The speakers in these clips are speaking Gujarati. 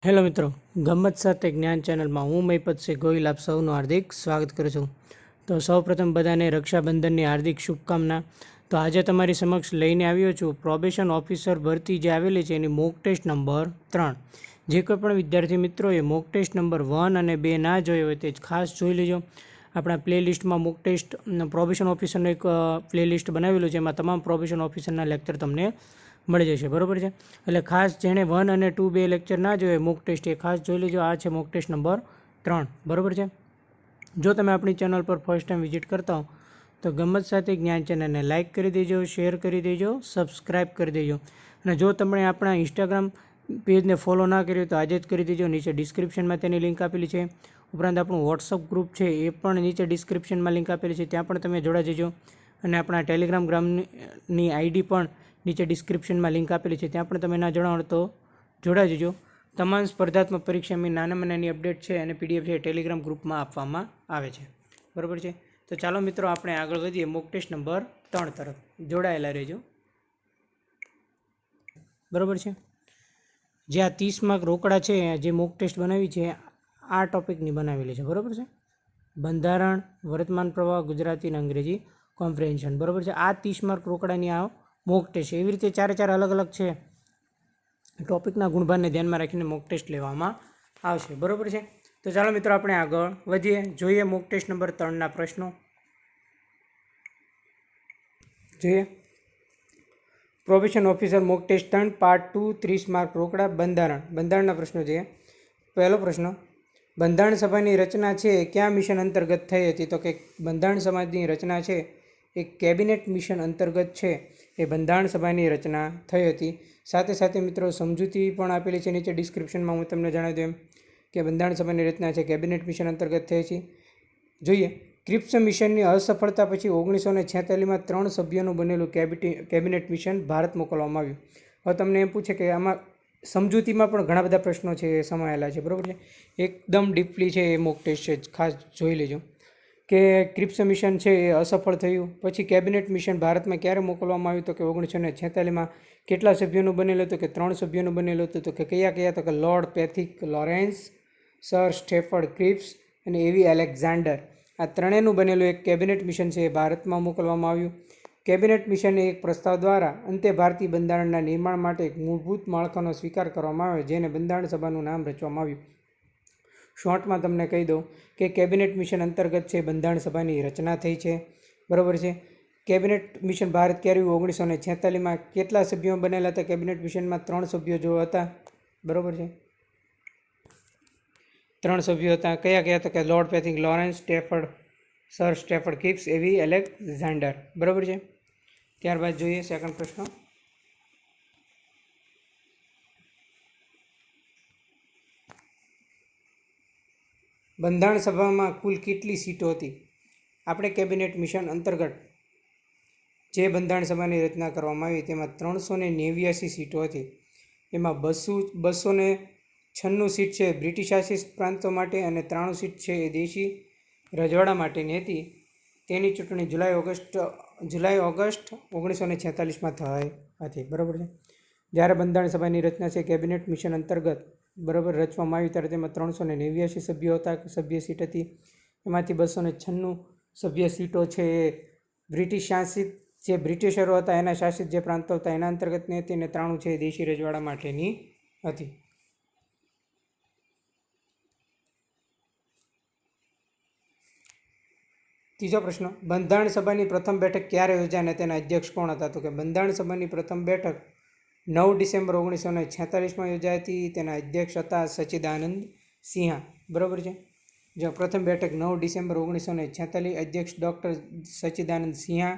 હેલો મિત્રો, ગમ્મત સાથે જ્ઞાન ચેનલમાં હું મહિપતસિંહ ગોહિલ આપ સૌનું હાર્દિક સ્વાગત કરું છું. તો સૌપ્રથમ બધાને રક્ષાબંધનની હાર્દિક શુભકામના. તો આજે તમારી સમક્ષ લઈને આવ્યો છું પ્રોબેશન ઓફિસર ભરતી જે આવેલી છે એની મોક ટેસ્ટ નંબર 3. જે કોઈ પણ વિદ્યાર્થી મિત્રોએ મોક ટેસ્ટ નંબર 1 અને 2 ના જોયો હોય તે ખાસ જોઈ લેજો. આપણા પ્લેલિસ્ટમાં મોક ટેસ્ટ પ્રોબેશન ઓફિસરનું એક પ્લેલિસ્ટ બનાવેલું છે, એમાં તમામ પ્રોબેશન ઓફિસરના લેક્ચર તમને મળી જશે. બરાબર છે, એટલે ખાસ જેણે 1 અને 2 બે લેક્ચર ના જોઈએ મોક ટેસ્ટ એ ખાસ જોઈ લેજો. આ છે મોક ટેસ્ટ નંબર 3. બરાબર છે. જો તમે આપણી ચેનલ પર ફર્સ્ટ ટાઈમ વિઝિટ કરતા હો તો ગમ્મત સાથે જ્ઞાન ચેનલને લાઇક કરી દેજો, શેર કરી દેજો, સબસ્ક્રાઈબ કરી દેજો. અને જો તમે આપણા ઇન્સ્ટાગ્રામ પેજને ફોલો ના કર્યું તો આજે જ કરી દેજો. નીચે ડિસ્ક્રિપ્શનમાં તેની લિંક આપેલી છે. ઉપરાંત આપણું વોટ્સઅપ ગ્રુપ છે એ પણ નીચે ડિસ્ક્રિપ્શનમાં લિંક આપેલી છે, ત્યાં પણ તમે જોડાઈ જજો. અને આપણા ટેલિગ્રામ ગ્રામની આઈડી પણ નીચે ડિસ્ક્રિપ્શનમાં લિંક આપેલી છે, ત્યાં પણ તમે ના જોડાવો તો જોડાઈ જજો. તમામ સ્પર્ધાત્મક પરીક્ષાની નાનામાં નાની અપડેટ છે અને પીડીએફ છે ટેલિગ્રામ ગ્રુપમાં આપવામાં આવે છે. બરાબર છે. તો ચાલો મિત્રો આપણે આગળ વધીએ મોક ટેસ્ટ નંબર 3 તરફ. જોડાયેલા રહેજો. બરાબર છે. જે આ 30 માર્ક રોકડા છે જે મોક ટેસ્ટ બનાવી છે આ ટોપિકની બનાવેલી છે. બરાબર છે. બંધારણ, વર્તમાન પ્રવાહ, ગુજરાતી અને અંગ્રેજી કોમ્પ્રિહેન્શન. બરાબર છે. આ 30 માર્ક રોકડાની આ મોક ટેસ્ટ છે. એવી રીતે ચારે અલગ અલગ છે ટોપિકના ગુણભારને ધ્યાનમાં રાખીને મોક ટેસ્ટ લેવામાં આવશે. બરાબર છે. તો ચાલો મિત્રો આપણે આગળ વધીએ, જોઈએ મોક ટેસ્ટ નંબર 3ના પ્રશ્નો. જોઈએ probation officer mock test 3 part 2 30 mark રોકડા. બંધારણના પ્રશ્નો જોઈએ. પહેલો પ્રશ્ન, બંધારણ સભાની રચના છે કયા મિશન અંતર્ગત થઈ હતી? તો કે બંધારણ સભાની રચના છે એ કેબિનેટ મિશન અંતર્ગત છે એ બંધારણ સભાની રચના થઈ હતી. સાથે સાથે મિત્રો સમજૂતી પણ આપેલી છે નીચે ડિસ્ક્રિપ્શનમાં. હું તમને જણાવી દઉં એમ કે બંધારણ સભાની રચના છે કેબિનેટ મિશન અંતર્ગત થઈ છે. જોઈએ ક્રિપ્સ મિશનની અસફળતા પછી 1946માં 3 સભ્યોનું બનેલું કેબિનેટ મિશન ભારત મોકલવામાં આવ્યું. હવે તમને એમ પૂછે કે આમાં સમજૂતીમાં પણ ઘણા બધા પ્રશ્નો છે સમાયેલા છે. બરાબર છે. એકદમ ડીપલી છે એ મોક ટેસ્ટ છે, ખાસ જોઈ લેજો. કે ક્રિપ્સ મિશન છે એ અસફળ થયું પછી કેબિનેટ મિશન ભારતમાં ક્યારે મોકલવામાં આવ્યું? તો કે 1946માં. કેટલા સભ્યોનું બનેલું હતું? કે 3 સભ્યોનું બનેલું હતું. તો કે કયા? તો કે Lord Pethick Lawrence, Sir Stafford Cripps અને એવી એલેક્ઝાન્ડર. આ ત્રણેયનું બનેલું એક કેબિનેટ મિશન છે એ ભારતમાં મોકલવામાં આવ્યું. કેબિનેટ મિશનને એક પ્રસ્તાવ દ્વારા અંતે ભારતીય બંધારણના નિર્માણ માટે એક મૂળભૂત માળખાનો સ્વીકાર કરવામાં આવ્યો, જેને બંધારણ સભાનું નામ રચવામાં આવ્યું. શોર્ટમાં તમને કહી દઉં કે કેબિનેટ મિશન અંતર્ગત છે બંધારણ સભાની રચના થઈ છે. બરાબર છે. કેબિનેટ મિશન ભારત ક્યારે 1946માં. કેટલા સભ્યો બનેલા હતા કેબિનેટ મિશનમાં? 3 સભ્યો જો હતા. બરાબર છે. 3 સભ્યો હતા. કયા? તો કે Lord Pethick Lawrence, Sir Stafford Cripps, A V Alexander. બરાબર છે. ત્યારબાદ જોઈએ સેકન્ડ પ્રશ્ન. બંધારણ સભામાં કુલ કેટલી સીટો હતી? આપણે કેબિનેટ મિશન અંતર્ગત જે બંધારણ સભાની રચના કરવામાં આવી તેમાં 389 સીટો હતી. એમાં 296 સીટ છે બ્રિટિશ શાસિત પ્રાંતો માટે અને 93 સીટ છે એ દેશી રજવાડા માટેની હતી. તેની ચૂંટણી જુલાઈ ઓગસ્ટ 1946માં થઈ હતી. બરાબર છે. જ્યારે બંધારણ સભાની રચના છે કેબિનેટ મિશન અંતર્ગત બરાબર રચવામાં આવી ત્યારે તેમાં 389 સભ્યો હતા, સભ્ય સીટ હતી. એમાંથી 296 સભ્ય સીટો છે એ બ્રિટિશ શાસિત જે બ્રિટિશરો હતા એના શાસિત જે પ્રાંતો હતા એના અંતર્ગતની હતી અને 93 છે એ દેશી રજવાડા માટેની હતી. ત્રીજો પ્રશ્ન, બંધારણ સભાની પ્રથમ બેઠક ક્યારે યોજાઈ અને તેના અધ્યક્ષ કોણ હતા? તો કે બંધારણ સભાની પ્રથમ બેઠક 9 ડિસેમ્બર 1946માં યોજાઈ હતી. તેના અધ્યક્ષ હતા સચ્ચિદાનંદ સિંહા. બરાબર છે. જો પ્રથમ બેઠક 9 ડિસેમ્બર 1946, અધ્યક્ષ ડૉક્ટર સચ્ચિદાનંદ સિંહા,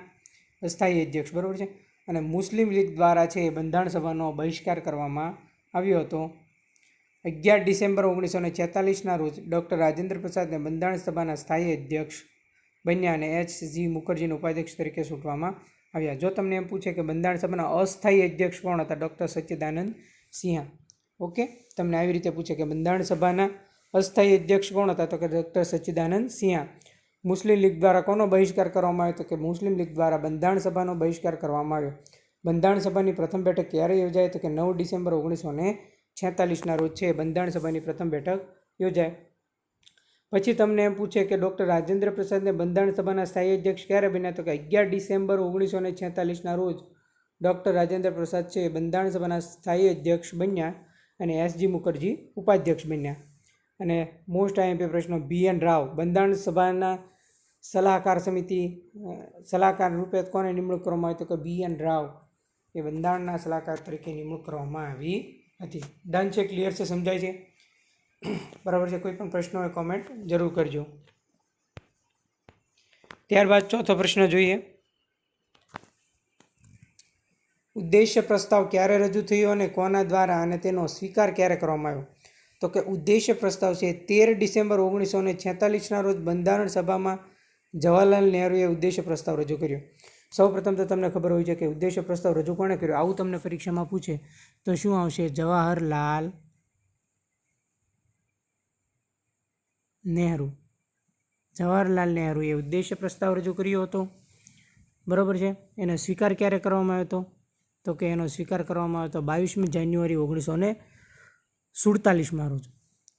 અસ્થાયી અધ્યક્ષ. બરાબર છે. અને મુસ્લિમ લીગ દ્વારા છે એ બંધારણ સભાનો બહિષ્કાર કરવામાં આવ્યો હતો. 11 ડિસેમ્બર 1946ના રોજ ડૉક્ટર રાજેન્દ્ર પ્રસાદને બંધારણ સભાના સ્થાયી અધ્યક્ષ બન્યા અને H.G. મુખર્જીને ઉપાધ્યક્ષ તરીકે ચૂંટવામાં આવ્યા. જો તમને એમ પૂછે કે બંધારણ સભાના અસ્થાયી અધ્યક્ષ કોણ હતા? ડૉક્ટર સચ્ચિદાનંદ સિંહા. ઓકે, તમને આવી રીતે પૂછે કે બંધારણ સભાના અસ્થાયી અધ્યક્ષ કોણ હતા? તો કે ડૉક્ટર સચ્ચિદાનંદ સિંહા. મુસ્લિમ લીગ દ્વારા કોનો બહિષ્કાર કરવામાં આવ્યો? તો કે મુસ્લિમ લીગ દ્વારા બંધારણ સભાનો બહિષ્કાર કરવામાં આવ્યો. બંધારણ સભાની પ્રથમ બેઠક ક્યારે યોજાઈ? તો કે 9 ડિસેમ્બર 1946 1946ના રોજ છે બંધારણ સભાની પ્રથમ બેઠક યોજાય. પછી તમને એમ પૂછે કે ડૉક્ટર રાજેન્દ્ર પ્રસાદને બંધારણ સભાના સ્થાયી અધ્યક્ષ ક્યારે બન્યા? તો કે 11 ડિસેમ્બર 1946ના રોજ ડૉક્ટર રાજેન્દ્ર પ્રસાદ છે બંધારણ સભાના સ્થાયી અધ્યક્ષ બન્યા અને એસજી મુખર્જી ઉપાધ્યક્ષ બન્યા. અને મોસ્ટ આઈએમપી પ્રશ્ન, BN રાવ બંધારણ સભાના સલાહકાર રૂપે કોને નિમણૂક કરવામાં આવી? તો કે BN રાવ એ બંધારણના સલાહકાર તરીકે નિમણૂક કરવામાં આવી હતી. ડન છે, ક્લિયર છે, સમજાય છે? બરાબર છે. કોઈ પણ પ્રશ્ન હોય કોમેન્ટ જરૂર કરજો. ત્યારબાદ ચોથો પ્રશ્ન જોઈએ. ઉદ્દેશ્ય પ્રસ્તાવ ક્યારે રજૂ થયો અને કોના દ્વારા અને તેનો સ્વીકાર ક્યારે કરવામાં આવ્યો? તો કે ઉદ્દેશ્ય પ્રસ્તાવ છે 13 ડિસેમ્બર 1946ના રોજ બંધારણ સભામાં જવાહરલાલ નહેરુએ ઉદ્દેશ્ય પ્રસ્તાવ રજૂ કર્યો. સૌપ્રથમ તો તમને ખબર હોય છે કે ઉદ્દેશ્ય પ્રસ્તાવ રજૂ કોણે કર્યો? આવું તમને પરીક્ષામાં પૂછે તો શું આવશે? જવાહરલાલ નહેરુ. જવાહરલાલ નહેરુએ ઉદ્દેશ્ય પ્રસ્તાવ રજૂ કર્યો હતો. બરાબર છે. એનો સ્વીકાર ક્યારે કરવામાં આવ્યો હતો? તો કે એનો સ્વીકાર કરવામાં આવ્યો હતો 22મી જાન્યુઆરી 1947માં રોજ.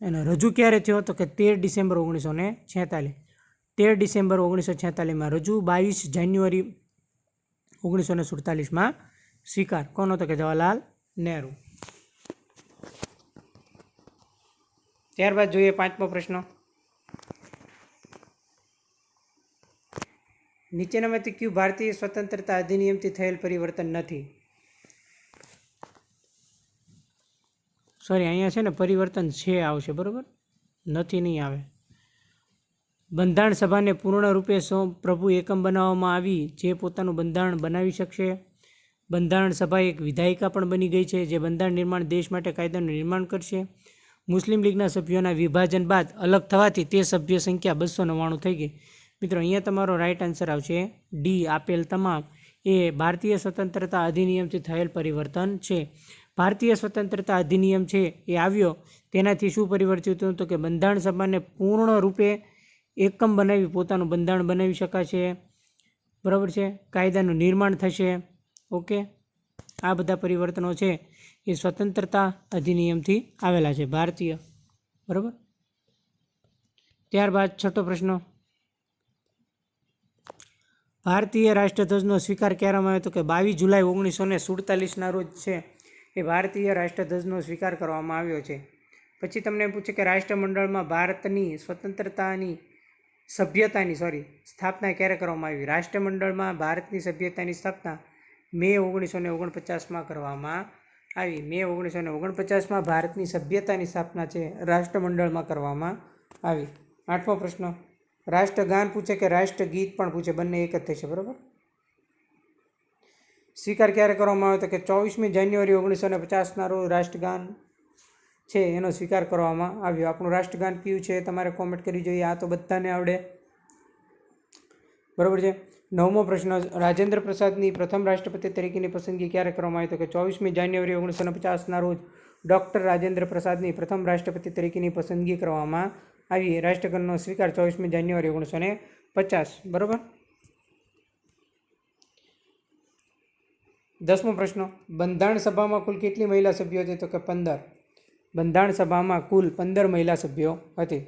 એનો રજૂ ક્યારે થયો? તો કે 13 ડિસેમ્બર 1946. 13 ડિસેમ્બર 1946માં રજૂ, 22 જાન્યુઆરી 1947માં સ્વીકાર. કોનો? તો કે જવાહરલાલ નહેરુ. ત્યારબાદ જોઈએ પાંચમો પ્રશ્ન. નીચેનામાંથી કયું ભારતીય સ્વતંત્રતા અધિનિયમથી થયેલ પરિવર્તન નથી? સોરી, અહીંયા છે ને પરિવર્તન છે આવશે, બરાબર, નથી નહીં આવે. બંધારણ સભાને પૂર્ણરૂપે પ્રભુ એકમ બનાવવામાં આવી, જે પોતાનું બંધારણ બનાવી શકશે. બંધારણ સભા એક વિધાયિકા પણ બની ગઈ છે, જે બંધારણ નિર્માણ દેશ માટે કાયદાનું નિર્માણ કરશે. મુસ્લિમ લીગના સભ્યોના વિભાજન બાદ અલગ થવાથી તે સભ્ય સંખ્યા 299 થઈ ગઈ. મિત્રો, અહીંયા તમારો રાઈટ આન્સર આવશે ડી. આપેલ તમામ એ ભારતીય સ્વતંત્રતા અધિનિયમથી થયેલ પરિવર્તન છે. ભારતીય સ્વતંત્રતા અધિનિયમ છે એ આવ્યો તેનાથી શું પરિવર્તિત થયું? તો કે બંધારણ સભાને પૂર્ણ રૂપે એકમ બનાવી પોતાનું બંધારણ બનાવી શકાશે. બરાબર છે. કાયદાનું નિર્માણ થશે. ઓકે, આ બધા પરિવર્તનો છે એ સ્વતંત્રતા અધિનિયમથી આવેલા છે ભારતીય. બરાબર. ત્યારબાદ છઠ્ઠો પ્રશ્ન. ભારતીય રાષ્ટ્રધ્વજનો સ્વીકાર કરવામાં આવ્યો? તો કે 22 જુલાઈ 1947ના રોજ છે એ ભારતીય રાષ્ટ્રધ્વજનો સ્વીકાર કરવામાં આવ્યો છે. પછી તમને પૂછે કે રાષ્ટ્રમંડળમાં ભારતની સભ્યતાની સ્થાપના ક્યારે કરવામાં આવી? રાષ્ટ્રમંડળમાં ભારતની સભ્યતાની સ્થાપના મે 1949માં કરવામાં આવી. મે 1949માં ભારતની સભ્યતાની સ્થાપના છે રાષ્ટ્રમંડળમાં કરવામાં આવી. આઠમો પ્રશ્ન. રાષ્ટ્રગાન પૂછે કે રાષ્ટ્રગીત પણ પૂછે, બંને એક જ થશે. બરાબર. સ્વીકાર ક્યારે કરવામાં આવ્યો? તો કે 24મી જાન્યુઆરી 1950ના રોજ રાષ્ટ્રગાન છે એનો સ્વીકાર કરવામાં આવ્યો. આપણું રાષ્ટ્રગાન કયું છે તમારે કોમેન્ટ કરવી જોઈએ. આ તો બધાને આવડે. બરાબર છે. નવમો પ્રશ્ન. રાજેન્દ્ર પ્રસાદની પ્રથમ રાષ્ટ્રપતિ તરીકેની પસંદગી ક્યારે કરવામાં આવી? તો કે 24મી જાન્યુઆરી 1950ના રોજ ડૉક્ટર રાજેન્દ્ર પ્રસાદની પ્રથમ રાષ્ટ્રપતિ તરીકેની પસંદગી કરવામાં આવી. રાષ્ટ્રગાનનો સ્વીકાર 24મી જાન્યુઆરી 1950. બરાબર. 10મો પ્રશ્ન. બંધારણ સભામાં કુલ કેટલી મહિલા સભ્યો હતી? તો કે 15. બંધારણ સભામાં કુલ 15 મહિલા સભ્યો હતી.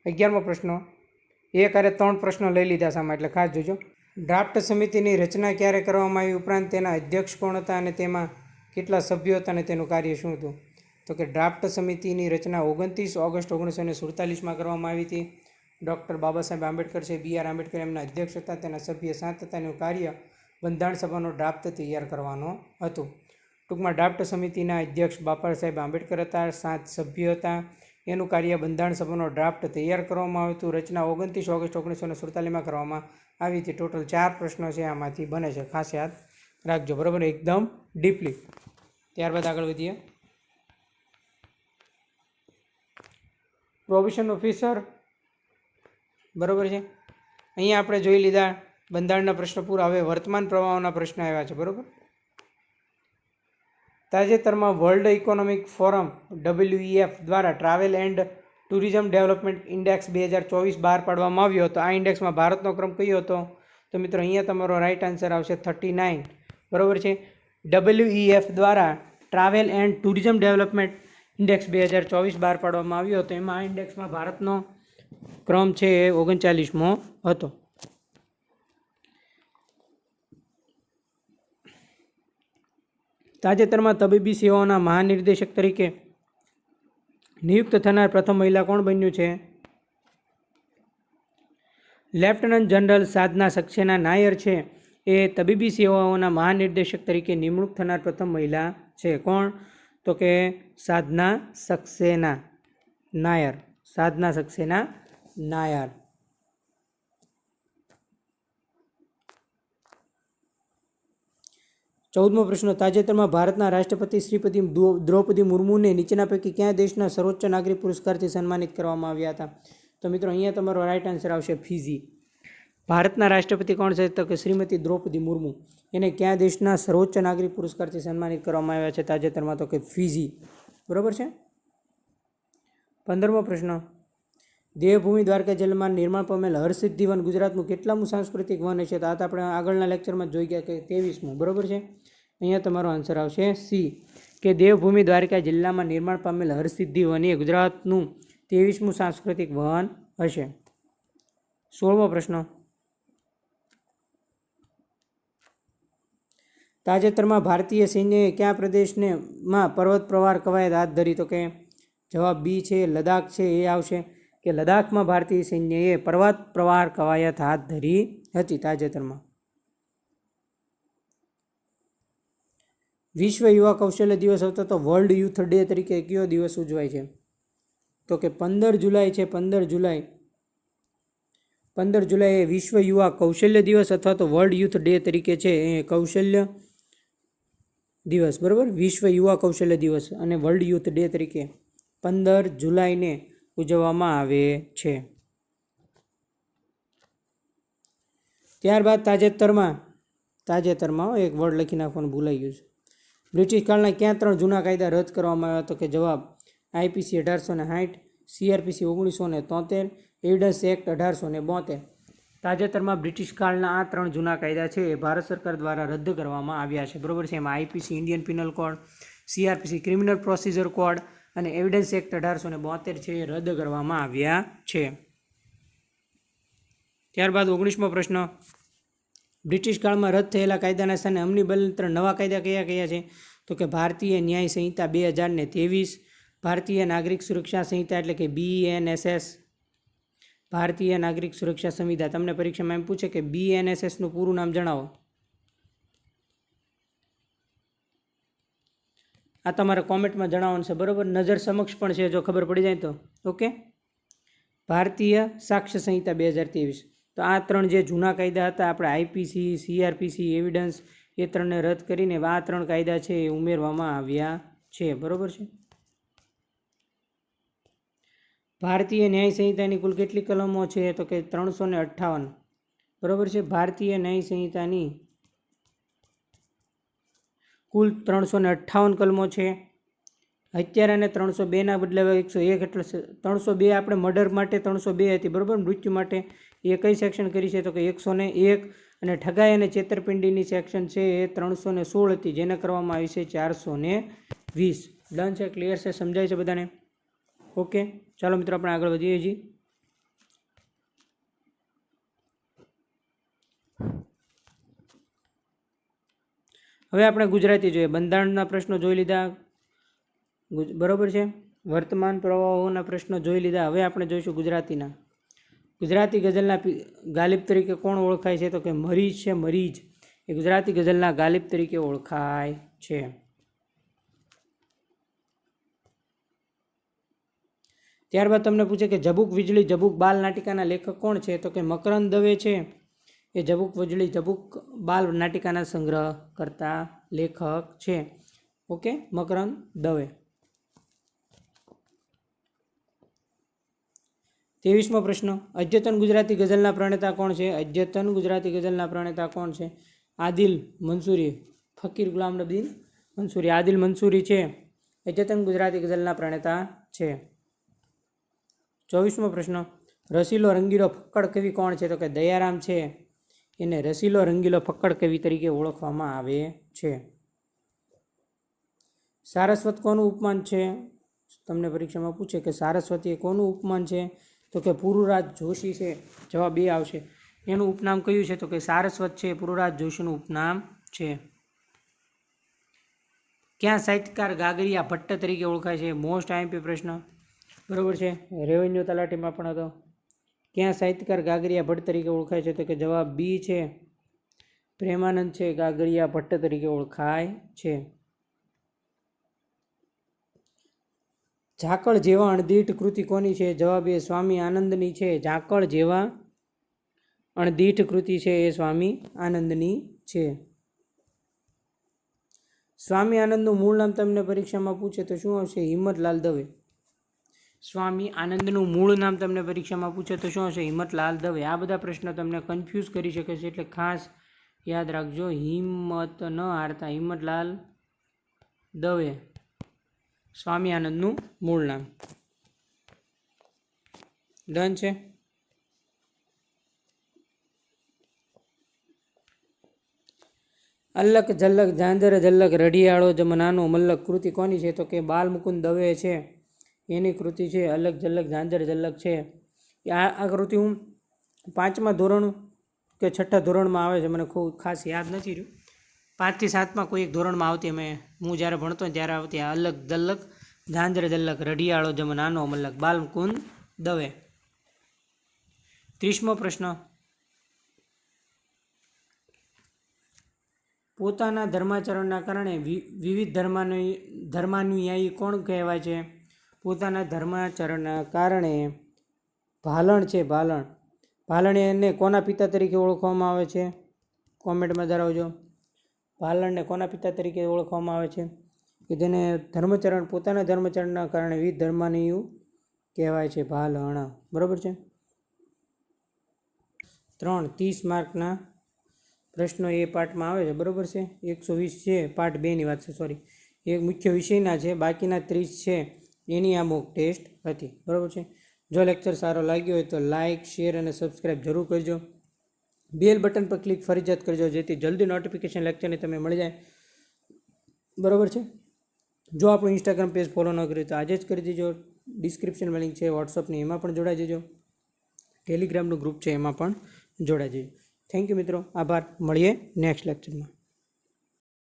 11મો પ્રશ્ન. એક આરે 3 પ્રશ્નો લઈ લીધા સામે, એટલે ખાસ જોજો. ડ્રાફ્ટ સમિતિની રચના ક્યારે કરવામાં આવી? ઉપરાંત તેના અધ્યક્ષ કોણ હતા અને તેમાં કેટલા સભ્યો હતા અને તેનું કાર્ય શું હતું? તો કે ડ્રાફ્ટ સમિતિની રચના 29 ઓગસ્ટ 1947માં કરવામાં આવી હતી. ડૉક્ટર બાબા સાહેબ આંબેડકર છે, BR આંબેડકર એમના અધ્યક્ષ હતા. તેના સભ્ય 7 હતા. એનું કાર્ય બંધારણ સભાનો ડ્રાફ્ટ તૈયાર કરવાનો હતું. ટૂંકમાં ડ્રાફ્ટ સમિતિના અધ્યક્ષ બાબા સાહેબ આંબેડકર હતા. 7 સભ્યો હતા. એનું કાર્ય બંધારણ સભાનો ડ્રાફ્ટ તૈયાર કરવામાં આવ્યું હતું. રચના 29 ઓગસ્ટ 1947માં કરવામાં આવી હતી. ટોટલ 4 પ્રશ્નો છે આમાંથી બને છે, ખાસ યાદ રાખજો. બરાબર, એકદમ ડીપલી. ત્યારબાદ આગળ વધીએ. પ્રોવિશન ઓફિસર. બરાબર છે. અહીંયા આપણે જોઈ લીધા બંધારણના પ્રશ્નો પૂરા. હવે વર્તમાન પ્રવાહોના પ્રશ્નો આવ્યા છે. બરાબર. તાજેતરમાં વર્લ્ડ ઇકોનોમિક ફોરમ WEF દ્વારા travel and tourism development index 2024 બહાર પાડવામાં આવ્યો હતો. આ ઇન્ડેક્સમાં ભારતનો ક્રમ કયો હતો? તો મિત્રો, અહીંયા તમારો રાઈટ આન્સર આવશે 39. બરાબર છે. WEF દ્વારા travel and tourism development index 2024 બહાર પાડવામાં આવ્યો હતો. એમાં આ ઇન્ડેક્સમાં ભારતનો ક્રમ છે એ 39મો હતો. તાજેતરમાં તબીબી સેવાઓના મહાનિર્દેશક તરીકે નિયુક્ત થનાર પ્રથમ મહિલા કોણ બન્યું છે? લેફ્ટનન્ટ જનરલ સાધના સક્સેના નાયર છે એ તબીબી સેવાઓના મહાનિર્દેશક તરીકે નિમણૂક થનાર પ્રથમ મહિલા છે. કોણ? તો કે સાધના સક્સેના નાયર. સાધના સક્સેના નાયર. ચૌદમો પ્રશ્ન. તાજેતરમાં ભારતના રાષ્ટ્રપતિ શ્રીમતી દ્રૌપદી મુર્મુને નીચેના પૈકી કયા દેશના સર્વોચ્ચ નાગરિક પુરસ્કારથી સન્માનિત કરવામાં આવ્યા હતા? તો મિત્રો અહીંયા તમારો રાઈટ આન્સર આવશે ફિજી. ભારતના રાષ્ટ્રપતિ કોણ છે? તો કે શ્રીમતી દ્રૌપદી મુર્મુ. એને કયા દેશના સર્વોચ્ચ નાગરિક પુરસ્કારથી સન્માનિત કરવામાં આવ્યા છે તાજેતરમાં? તો કે ફિજી. બરાબર છે. 15મો પ્રશ્ન. દેવભૂમિ દ્વારકા જિલ્લામાં નિર્માણ પામેલ હરસિદ્ધિ વન ગુજરાતનું કેટલામું સાંસ્કૃતિક વન છે? તો આ તો આપણે આગળના લેક્ચરમાં જોઈ ગયા કે 23મું. બરાબર છે. અહીંયા તમારો આન્સર આવશે સી, કે દેવભૂમિ દ્વારકા જિલ્લામાં નિર્માણ પામેલ હરસિદ્ધિ વન એ ગુજરાતનું 23મું સાંસ્કૃતિક વન હશે. 16મો પ્રશ્ન. તાજેતરમાં ભારતીય સૈન્યએ કયા પ્રદેશમાં પર્વત પ્રહાર કવાયત હાથ ધરી? તો કે જવાબ બી છે, લદ્દાખ છે એ આવશે. કે લદ્દાખમાં ભારતીય સૈન્યએ પર્વત પ્રહાર કવાયત હાથ ધરી હતી તાજેતરમાં. વિશ્વ યુવા કૌશલ્ય દિવસ હતો તો વર્લ્ડ યુથ ડે તરીકે કયો દિવસ ઉજવાય છે? તો કે 15 જુલાઈ છે. 15 જુલાઈ એ વિશ્વ યુવા કૌશલ્ય દિવસ અથવા તો વર્લ્ડ યુથ ડે તરીકે છે એ કૌશલ્ય દિવસ. બરાબર. વિશ્વ યુવા કૌશલ્ય દિવસ અને વર્લ્ડ યુથ ડે તરીકે 15 જુલાઈને ઉજવવામાં આવે છે. ત્યારબાદ તાજેતરમાં એક વર્ડ લખી નાખવાનું ભૂલાઈ ગયું છે. બ્રિટિશ કાળના ક્યાં 3 જૂના કાયદા રદ કરવામાં આવ્યા? તો કે જવાબ આઈપીસી 1860, સીઆરપીસી 1973, એવિડન્સ એક્ટ 1872. તાજેતરમાં બ્રિટિશ કાળના આ 3 જૂના કાયદા છે એ ભારત સરકાર દ્વારા રદ કરવામાં આવ્યા છે. બરાબર છે. એમાં IPC Indian penal code, CrPC criminal procedure code અને એવિડન્સ એક્ટ 1872 છે એ રદ કરવામાં આવ્યા છે. ત્યારબાદ 19મો પ્રશ્ન. બ્રિટિશ કાળમાં રદ થયેલા કાયદાના સ્થાને અમલી નવા કાયદા કયા કયા છે? તો કે ભારતીય ન્યાય સંહિતા 2023, ભારતીય નાગરિક સુરક્ષા સંહિતા એટલે કે BNSS, ભારતીય નાગરિક સુરક્ષા સંહિતા. તમને પરીક્ષામાં એમ પૂછે કે BNSSનું પૂરું નામ જણાવો. આ તમારે કોમેન્ટમાં જણાવવાનું છે. બરાબર. નજર સમક્ષ પણ છે જો ખબર પડી જાય તો. ઓકે. ભારતીય સાક્ષ્ય સંહિતા 2023. તો આ 3 જે જૂના કાયદા હતા આપણે આઈપીસી, સીઆરપીસી, એવિડન્સ એ 3ને રદ કરીને આ 3 કાયદા છે એ ઉમેરવામાં આવ્યા છે. બરાબર છે. ભારતીય ન્યાય સંહિતાની કુલ કેટલી કલમો છે? તો કે 358. બરાબર છે. ભારતીય ન્યાય સંહિતાની કુલ 358 કલમો છે. અત્યારે અને 302ના બદલે 101 એટલે 302 આપણે મર્ડર માટે 302 હતી. બરાબર. મૃત્યુ માટે એ કઈ સેક્શન કરી છે? તો કે 101. અને ઠગાઈ અને છેતરપિંડીની સેક્શન છે એ 316 હતી જેને કરવામાં આવી છે 420. ડન છે? ક્લિયર છે? સમજાય છે બધાને? ઓકે. ચાલો મિત્રો આપણે આગળ વધીએ. હજી હવે આપણે ગુજરાતી જોઈએ. બંધારણના પ્રશ્નો જોઈ લીધા. બરાબર છે. વર્તમાન પ્રવાહોના પ્રશ્નો જોઈ લીધા. હવે આપણે જોઈશું ગુજરાતીના. ગુજરાતી ગઝલના ગાલિબ તરીકે કોણ ઓળખાય છે? તો કે મરીજ છે. મરીજ એ ગુજરાતી ગઝલના ગાલિબ તરીકે ઓળખાય છે. ત્યારબાદ તમને પૂછે કે ઝબુક વીજળી ઝબુક બાલ નાટિકાના લેખક કોણ છે? તો કે મકરંદ દવે છે એ ઝબુક વીજળી ઝબુક બાલ નાટિકાના સંગ્રહ કરતા લેખક છે. ઓકે. મકરંદ દવે. 23મો પ્રશ્ન. અદ્યતન ગુજરાતી ગઝલના પ્રણેતા કોણ છે? અદ્યતન ગુજરાતી ગઝલના પ્રણેતા કોણ છે? આદિલ મંસૂરી, ફકીર ગુલામ નબી મંસૂરી. આદિલ મંસૂરી છે અદ્યતન ગુજરાતી ગઝલના પ્રણેતા છે. 24મો પ્રશ્ન. રસીલો રંગીલો ફક્કડ કવિ કોણ છે? તો કે દયારામ છે. એને રસીલો રંગીલો ફક્કડ કવિ તરીકે ઓળખવામાં આવે છે. સારસ્વત કોનું ઉપમાન છે? તમને પરીક્ષામાં પૂછે કે સારસ્વતી એ કોનું ઉપમાન છે, તો કે પુરુરાજ જોશી છે, જવાબ એ આવશે. એનું ઉપનામ કયું છે, તો કે સારસ્વત છે, પુરુરાજ જોશીનું ઉપનામ છે. ક્યાં સાહિત્યકાર ગાગરિયા ભટ્ટ તરીકે ઓળખાય છે? મોસ્ટ આઈએમપી પ્રશ્ન, બરોબર છે. રેવન્યુ તલાટીમાં પણ હતો. ક્યાં સાહિત્યકાર ગાગરિયા ભટ્ટ તરીકે ઓળખાય છે, તો કે જવાબ બી છે, પ્રેમાનંદ છે, ગાગરિયા ભટ્ટ તરીકે ઓળખાય છે. ઝાકળ જેવા અણદીઠ કૃતિ કોની છે? જવાબ એ સ્વામી આનંદની છે. ઝાકળ જેવા અણદીઠ કૃતિ છે એ સ્વામી આનંદની છે. સ્વામી આનંદનું મૂળ નામ તમને પરીક્ષામાં પૂછે તો શું આવશે? હિંમતલાલ દવે. સ્વામી આનંદનું મૂળ નામ તમને પરીક્ષામાં પૂછે તો શું આવશે? હિંમતલાલ દવે. આ બધા પ્રશ્નો તમને કન્ફ્યુઝ કરી શકે છે, એટલે ખાસ યાદ રાખજો. હિંમત ન હારતા, હિંમતલાલ દવે સ્વામી આનંદનું મૂળ નામ. ડન છે. અલ્લક ઝલ્લક ઝાંઝર ઝલ્લક રઢિયાળો જમનાનો મલ્લક કૃતિ કોની છે? તો કે બાલમુકુંદ દવે છે, એની કૃતિ છે. અલ્લક ઝલ્લક ઝાંઝર ઝલ્લક છે. આ કૃતિ હું 5મા ધોરણ કે 6ઠ્ઠા ધોરણમાં આવે છે, મને ખૂબ ખાસ યાદ નથી રહ્યું. 5 થી 7માં કોઈ એક ધોરણમાં આવતી. હું જ્યારે ભણતો ને ત્યારે આવતી. અલ્લક ઝલ્લક ઝાંઝર ઝલ્લક રઢિયાળો જમનાનો મલ્લક, બાલમુકુંદ દવે. 30મો પ્રશ્ન, પોતાના ધર્માચરણના કારણે વિવિધ ધર્માનુયાયી કોણ કહેવાય છે? પોતાના ધર્માચરણના કારણે ભાલણ છે, ભાલણ. ભાલણ એને કોના પિતા તરીકે ઓળખવામાં આવે છે? કોમેન્ટમાં ધરાવજો. ભાલણને કોના પિતા તરીકે ઓળખવામાં આવે છે? કે જેને પોતાના ધર્મચરણના કારણે વિવિધ ધર્માનુયાયી કહેવાય છે, ભાલણ. બરાબર છે. 30 માર્કના પ્રશ્નો એ પાર્ટમાં આવે છે, બરાબર છે. 120 છે, પાર્ટ 2ની વાત છે, સોરી. એક મુખ્ય વિષયના છે, બાકીના 30 છે એની આ મોક ટેસ્ટ હતી, બરાબર છે. જો લેક્ચર સારો લાગ્યો હોય તો લાઇક, શેર અને સબસ્ક્રાઈબ જરૂર કરજો. બેલ બટન પર ક્લિક ફરજિયાત કરજો, જેથી જલ્દી નોટિફિકેશન લેક્ચરની તમે મળી જાય, બરાબર છે. જો આપણું ઇન્સ્ટાગ્રામ પેજ ફોલો ન કર્યું તો આજે જ કરી દેજો. ડિસ્ક્રિપ્શનમાં લિંક છે વોટ્સઅપની, એમાં પણ જોડાઈ જજો. ટેલિગ્રામનું ગ્રુપ છે, એમાં પણ જોડાઈ જજો. થેન્ક યુ મિત્રો, આભાર. મળીએ નેક્સ્ટ લેક્ચરમાં.